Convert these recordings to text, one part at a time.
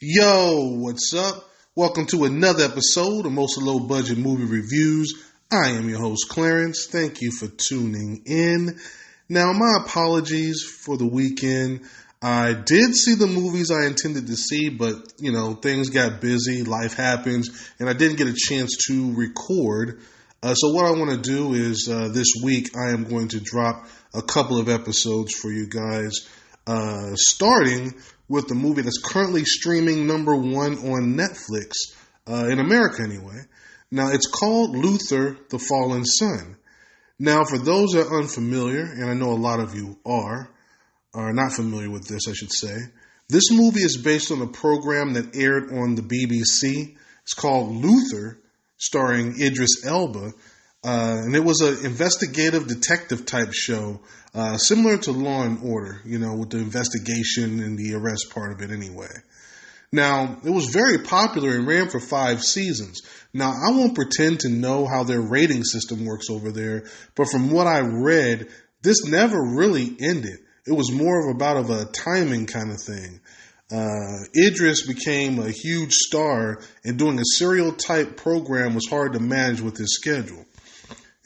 Yo, what's up? Welcome to another episode of Mostly Low Budget Movie Reviews. I am your host, Clarence. Thank you for tuning in. Now, my apologies for the weekend. I did see the movies I intended to see, but, things got busy, life happens, and I didn't get a chance to record. So what I want to do is this week I am going to drop a couple of episodes for you guys, starting with the movie that's currently streaming number one on Netflix, in America anyway. Now, it's called Luther, the Fallen Son. Now, for those that are unfamiliar, and I know a lot of you are not familiar with this, I should say, this movie is based on a program that aired on the BBC. It's called Luther, starring Idris Elba, and it was an investigative detective type show, similar to Law and Order, with the investigation and the arrest part of it anyway. Now, it was very popular and ran for 5 seasons. Now, I won't pretend to know how their rating system works over there, but from what I read, this never really ended. It was more of a timing kind of thing. Idris became a huge star, and doing a serial type program was hard to manage with his schedule.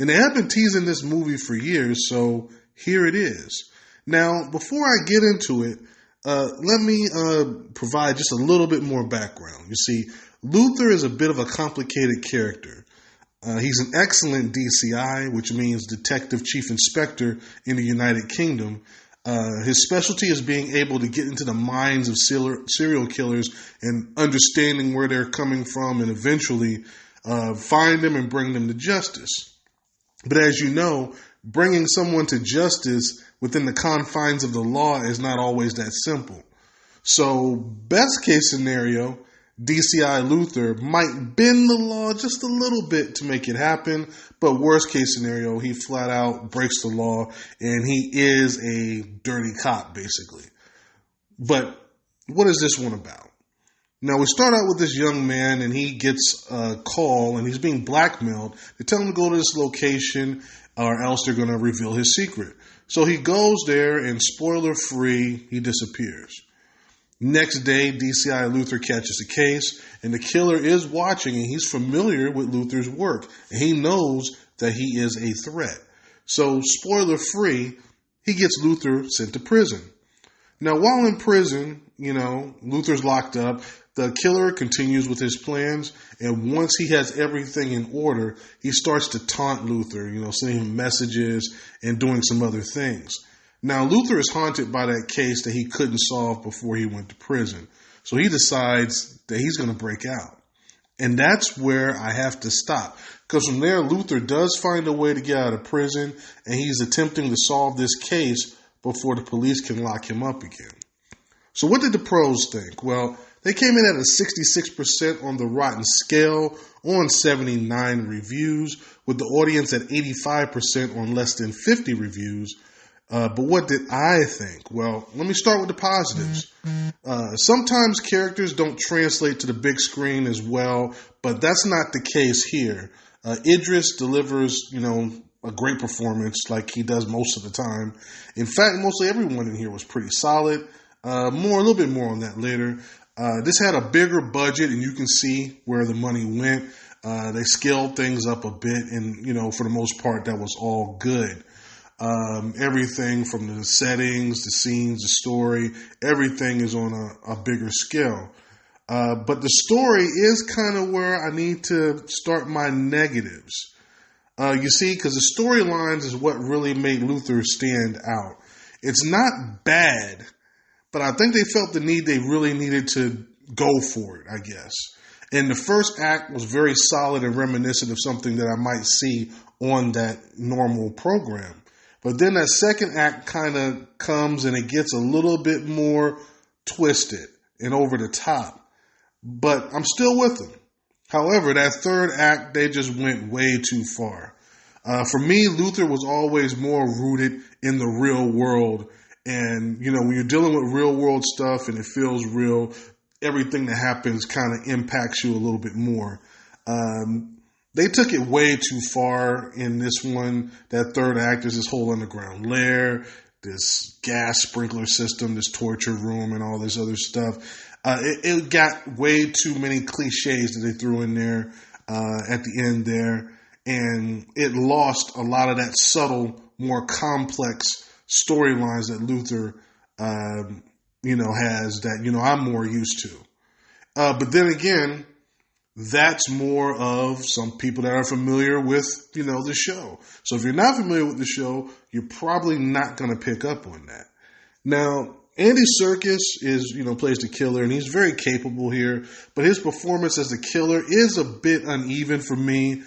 And they have been teasing this movie for years, so here it is. Now, before I get into it, let me provide just a little bit more background. You see, Luther is a bit of a complicated character. He's an excellent DCI, which means Detective Chief Inspector in the United Kingdom. His specialty is being able to get into the minds of serial killers and understanding where they're coming from and eventually find them and bring them to justice. But as you know, bringing someone to justice within the confines of the law is not always that simple. So, best case scenario, DCI Luther might bend the law just a little bit to make it happen, but worst case scenario, he flat out breaks the law and he is a dirty cop, basically. But what is this one about? Now, we start out with this young man, and he gets a call, and he's being blackmailed. They tell him to go to this location, or else they're going to reveal his secret. So he goes there, and spoiler-free, he disappears. Next day, DCI Luther catches the case, and the killer is watching, and he's familiar with Luther's work, and he knows that he is a threat. So, spoiler-free, he gets Luther sent to prison. Now, while in prison, Luther's locked up. The killer continues with his plans, and once he has everything in order, he starts to taunt Luther, sending him messages and doing some other things. Now, Luther is haunted by that case that he couldn't solve before he went to prison. So he decides that he's going to break out. And that's where I have to stop. Because from there, Luther does find a way to get out of prison, and he's attempting to solve this case before the police can lock him up again. So what did the pros think? Well, they came in at a 66% on the Rotten scale on 79 reviews, with the audience at 85% on less than 50 reviews. But what did I think? Well, let me start with the positives. Sometimes characters don't translate to the big screen as well, but that's not the case here. Idris delivers, a great performance like he does most of the time. In fact, mostly everyone in here was pretty solid. A little bit more on that later. This had a bigger budget, and you can see where the money went. They scaled things up a bit, and, for the most part, that was all good. Everything from the settings, the scenes, the story, everything is on a bigger scale. But the story is kind of where I need to start my negatives. You see, because the storylines is what really made Luther stand out. It's not bad, but I think they felt the need they really needed to go for it, I guess. And the first act was very solid and reminiscent of something that I might see on that normal program. But then that second act kind of comes and it gets a little bit more twisted and over the top. But I'm still with them. However, that third act, they just went way too far. For me, Luther was always more rooted in the real world. And, when you're dealing with real world stuff and it feels real, everything that happens kind of impacts you a little bit more. They took it way too far in this one. That third act is this whole underground lair. this gas sprinkler system, this torture room, and all this other stuff. It got way too many cliches that they threw in there at the end there, and it lost a lot of that subtle, more complex storylines that Luther, has that, I'm more used to. But then again, that's more of some people that are familiar with, the show. So if you're not familiar with the show, you're probably not going to pick up on that. Now, Andy Serkis plays the killer, and he's very capable here, but his performance as the killer is a bit uneven for me.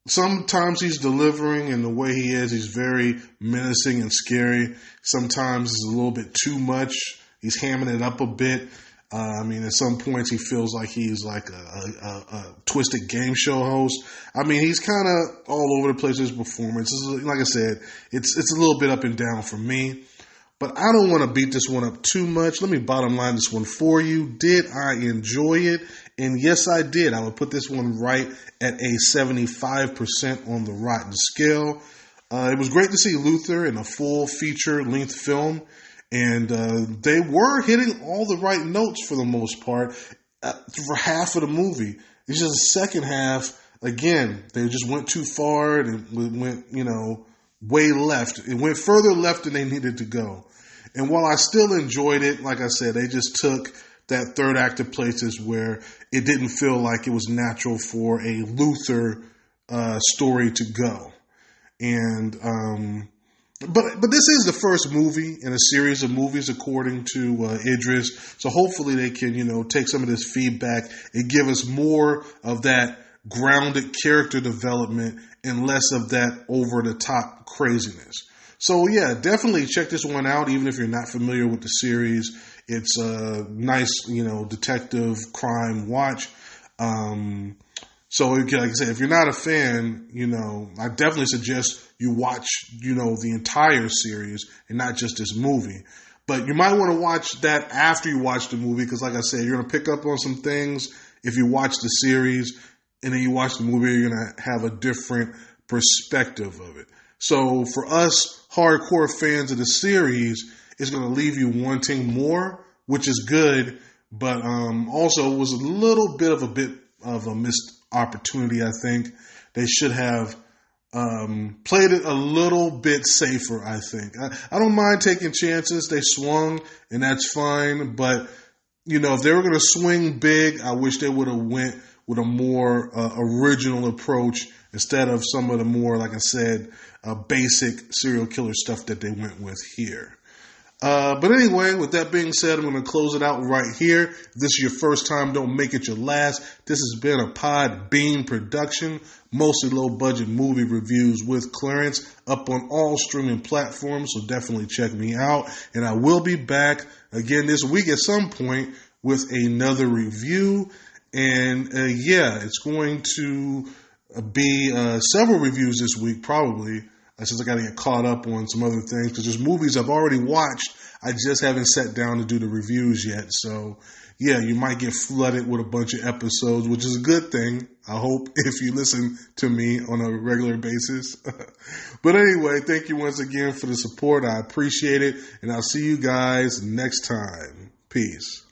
Sometimes he's delivering, and the way he is, he's very menacing and scary. Sometimes it's a little bit too much. He's hamming it up a bit. At some points he feels like he's like a twisted game show host. He's kind of all over the place with his performance. Like I said, it's a little bit up and down for me. But I don't want to beat this one up too much. Let me bottom line this one for you. Did I enjoy it? And yes, I did. I would put this one right at a 75% on the Rotten scale. It was great to see Luther in a full feature-length film. And they were hitting all the right notes for the most part for half of the movie. It's just the second half, again, they just went too far and went, way left. It went further left than they needed to go. And while I still enjoyed it, like I said, they just took that third act to places where it didn't feel like it was natural for a Luther story to go. And But this is the first movie in a series of movies, according to Idris. So hopefully they can, take some of this feedback and give us more of that grounded character development and less of that over-the-top craziness. So yeah, definitely check this one out, even if you're not familiar with the series. It's a nice, detective crime watch. So, like I said, if you're not a fan, I definitely suggest you watch, the entire series and not just this movie. But you might want to watch that after you watch the movie because, like I said, you're going to pick up on some things if you watch the series and then you watch the movie, you're going to have a different perspective of it. So for us hardcore fans of the series, it's going to leave you wanting more, which is good, but also was a little bit of a missed opportunity, I think. They should have played it a little bit safer, I think. I don't mind taking chances. They swung, and that's fine. But, if they were going to swing big, I wish they would have went with a more original approach instead of some of the more, like I said, basic serial killer stuff that they went with here. But anyway, with that being said, I'm going to close it out right here. If this is your first time, don't make it your last. This has been a Podbean production, mostly low-budget movie reviews with Clarence, up on all streaming platforms, so definitely check me out. And I will be back again this week at some point with another review. And it's going to be several reviews this week, probably. Since I got to get caught up on some other things, because there's movies I've already watched, I just haven't sat down to do the reviews yet. So, yeah, you might get flooded with a bunch of episodes, which is a good thing, I hope, if you listen to me on a regular basis. But anyway, thank you once again for the support. I appreciate it, and I'll see you guys next time. Peace.